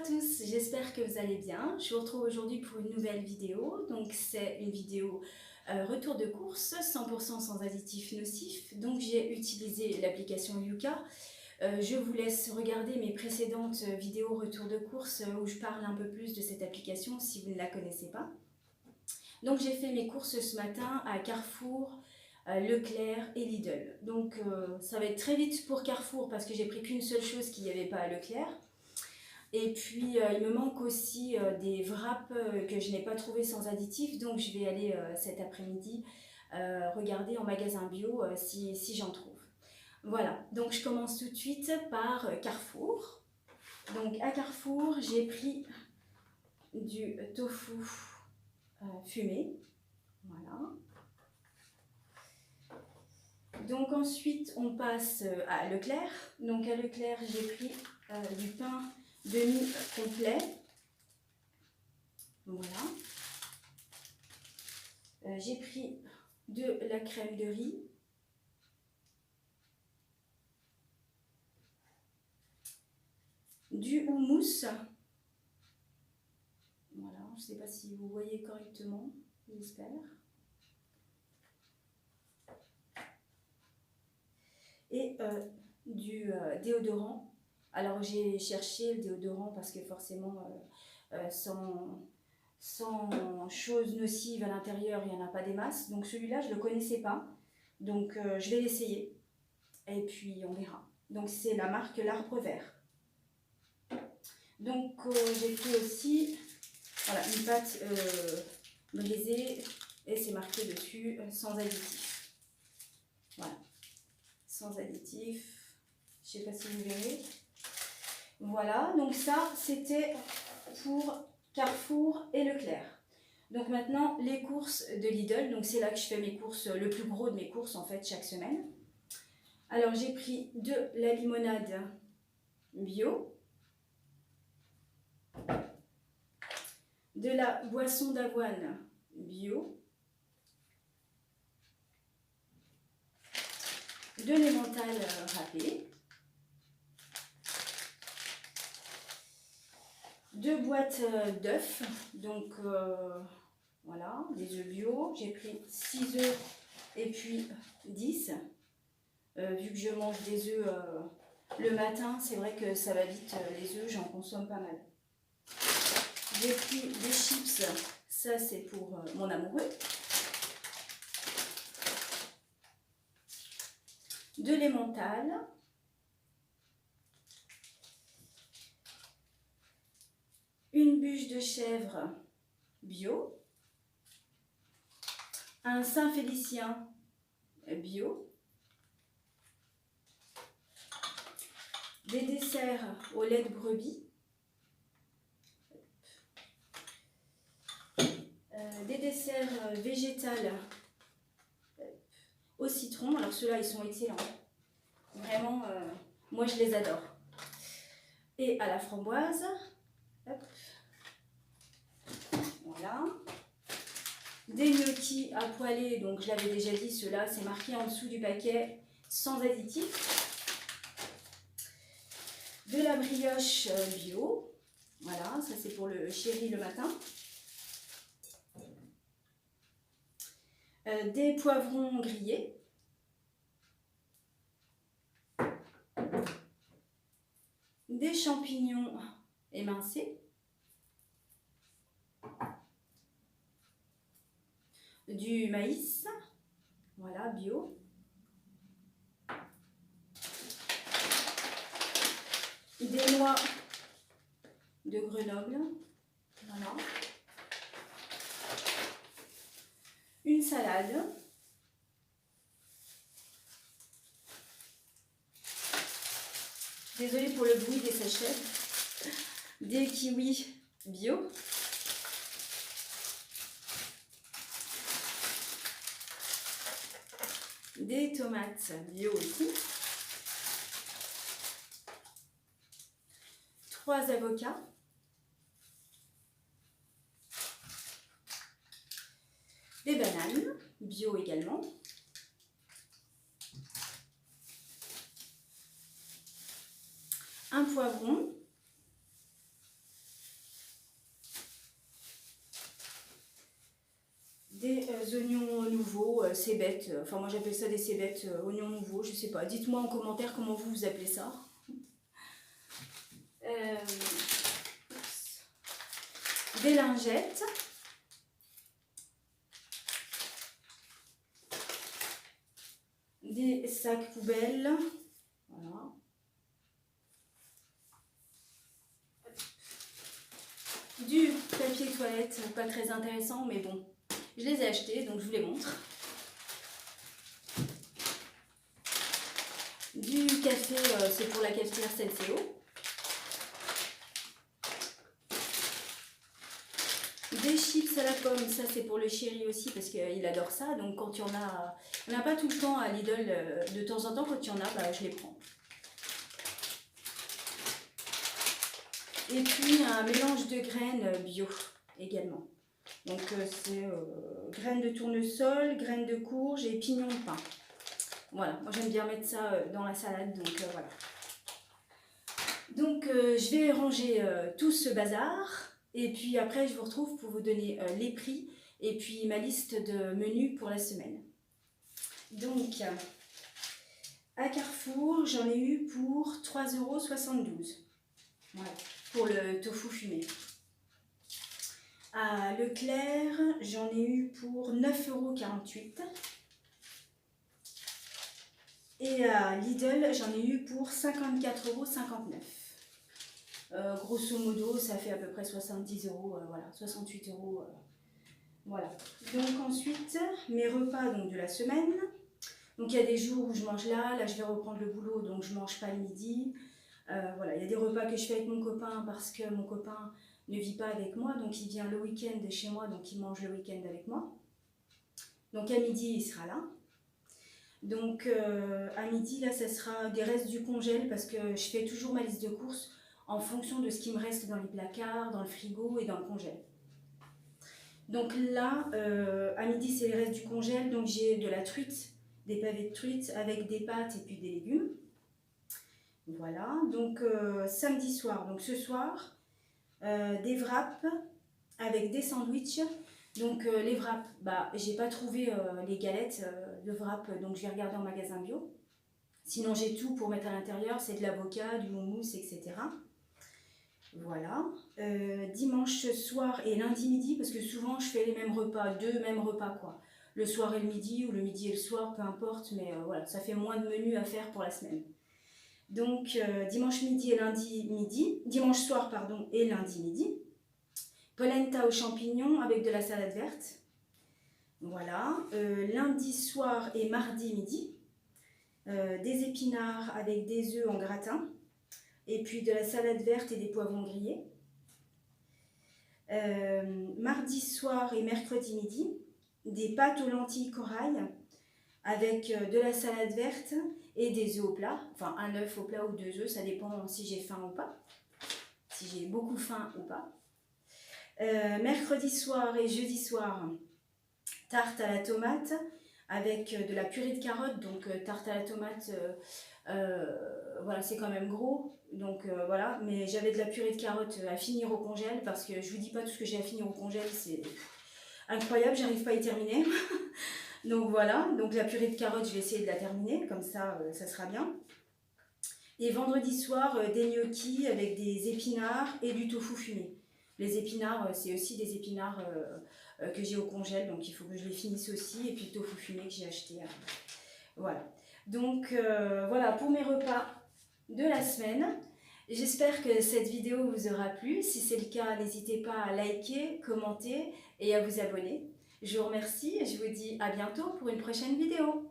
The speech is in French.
tous, j'espère que vous allez bien. Je vous retrouve aujourd'hui pour une nouvelle vidéo. Donc c'est une vidéo retour de course, 100% sans additifs nocifs. Donc j'ai utilisé l'application Yuka. Je vous laisse regarder mes précédentes vidéos retour de course où je parle un peu plus de cette application si vous ne la connaissez pas. Donc j'ai fait mes courses ce matin à Carrefour, Leclerc et Lidl. Donc ça va être très vite pour Carrefour parce que j'ai pris qu'une seule chose qu'il n'y avait pas à Leclerc. Et puis il me manque aussi des wraps que je n'ai pas trouvé sans additifs, donc je vais aller cet après-midi regarder en magasin bio si j'en trouve. Voilà, donc je commence tout de suite par Carrefour. Donc à Carrefour, j'ai pris du tofu fumé. Voilà. Donc ensuite, on passe à Leclerc. Donc à Leclerc, j'ai pris du pain demi complet. Voilà. J'ai pris de la crème de riz. Du houmous. Voilà, je ne sais pas si vous voyez correctement, j'espère. Et du déodorant. Alors j'ai cherché le déodorant parce que forcément sans choses nocives à l'intérieur, il n'y en a pas des masses. Donc celui-là, je ne le connaissais pas. Donc je vais l'essayer. Et puis on verra. Donc c'est la marque L'Arbre Vert. Donc j'ai pris aussi voilà, une pâte brisée et c'est marqué dessus sans additifs. Voilà, sans additifs. Je ne sais pas si vous verrez. Voilà, donc ça c'était pour Carrefour et Leclerc. Donc maintenant les courses de Lidl, donc c'est là que je fais mes courses, le plus gros de mes courses en fait chaque semaine. Alors j'ai pris de la limonade bio, de la boisson d'avoine bio, de l'emmental râpé, deux boîtes d'œufs, donc voilà, des œufs bio. J'ai pris 6 œufs et puis 10. Vu que je mange des œufs le matin, c'est vrai que ça va vite, les œufs, j'en consomme pas mal. J'ai pris des chips, ça c'est pour mon amoureux. De l'emmental. Une bûche de chèvre bio. Un Saint-Félicien bio. Des desserts au lait de brebis. Des desserts végétales au citron. Alors ceux-là, ils sont excellents. Vraiment, moi je les adore. Et à la framboise. Hop. Voilà. Des gnocchis à poêler. Donc je l'avais déjà dit, ceux-là, c'est marqué en dessous du paquet sans additifs. De la brioche bio. Voilà, ça c'est pour le chéri le matin. Des poivrons grillés. Des champignons émincés. Du maïs. Voilà, bio. Des noix de Grenoble. Voilà. Une salade. Désolée pour le bruit des sachets. Des kiwis bio. Des tomates bio aussi. 3 avocats. Des bananes bio également. Un poivron. des oignons nouveaux, cébettes. Enfin, moi j'appelle ça des cébettes, oignons nouveaux, je sais pas. Dites-moi en commentaire comment vous appelez ça. Des lingettes. Des sacs poubelles. Voilà. Du papier toilette, pas très intéressant, mais bon, je les ai achetés, donc je vous les montre. Du café, c'est pour la cafetière Senseo. Des chips à la pomme, ça c'est pour le chéri aussi parce qu'il adore ça. Donc quand il y en a, on n'a pas tout le temps à Lidl, de temps en temps quand il y en a, bah, je les prends. Et puis un mélange de graines bio également. Donc c'est graines de tournesol, graines de courge et pignons de pain. Voilà, moi j'aime bien mettre ça dans la salade, donc voilà. Donc je vais ranger tout ce bazar. Et puis après, je vous retrouve pour vous donner les prix et puis ma liste de menus pour la semaine. Donc, à Carrefour, j'en ai eu pour 3,72 €. Voilà, pour le tofu fumé. À Leclerc, j'en ai eu pour 9,48 €. Et à Lidl, j'en ai eu pour 54,59 €. Grosso modo, ça fait à peu près 70 €, voilà, 68 €. Voilà. Donc ensuite, mes repas donc, de la semaine. Donc il y a des jours où je mange là je vais reprendre le boulot, donc je ne mange pas le midi. Voilà, il y a des repas que je fais avec mon copain parce que mon copain ne vit pas avec moi, donc il vient le week-end chez moi, donc il mange le week-end avec moi. Donc à midi, il sera là. Donc à midi, là, ça sera des restes du congèle parce que je fais toujours ma liste de courses en fonction de ce qui me reste dans les placards, dans le frigo et dans le congèle. Donc là, à midi, c'est les restes du congèle. Donc j'ai de la truite, des pavés de truite avec des pâtes et puis des légumes. Voilà, donc samedi soir, donc ce soir, des wraps avec des sandwichs. Donc les wraps, bah, j'ai pas trouvé les galettes de wraps, donc je vais regarder en magasin bio. Sinon j'ai tout pour mettre à l'intérieur, c'est de l'avocat, du houmous, etc. Voilà. Dimanche soir et lundi midi, parce que souvent je fais les mêmes repas, deux mêmes repas quoi. Le soir et le midi, ou le midi et le soir, peu importe, mais voilà, ça fait moins de menus à faire pour la semaine. Donc dimanche midi et lundi midi, dimanche soir pardon et lundi midi. Polenta aux champignons avec de la salade verte. Voilà. Lundi soir et mardi midi, des épinards avec des œufs en gratin. Et puis de la salade verte et des poivrons grillés. Mardi soir et mercredi midi, des pâtes aux lentilles corail avec de la salade verte et des œufs au plat. Enfin, un œuf au plat ou deux œufs, ça dépend si j'ai faim ou pas. Si j'ai beaucoup faim ou pas. Mercredi soir et jeudi soir, tarte à la tomate avec de la purée de carottes. Donc tarte à la tomate, voilà, c'est quand même gros. Donc voilà, mais j'avais de la purée de carottes à finir au congèle parce que je vous dis pas tout ce que j'ai à finir au congèle, c'est incroyable, j'arrive pas à y terminer. Donc voilà, donc la purée de carottes, je vais essayer de la terminer, comme ça, ça sera bien. Et vendredi soir, des gnocchis avec des épinards et du tofu fumé. Les épinards, c'est aussi des épinards que j'ai au congèle, donc il faut que je les finisse aussi. Et puis le tofu fumé que j'ai acheté. Voilà. Donc voilà pour mes repas de la semaine. J'espère que cette vidéo vous aura plu. Si c'est le cas, n'hésitez pas à liker, commenter et à vous abonner. Je vous remercie et je vous dis à bientôt pour une prochaine vidéo.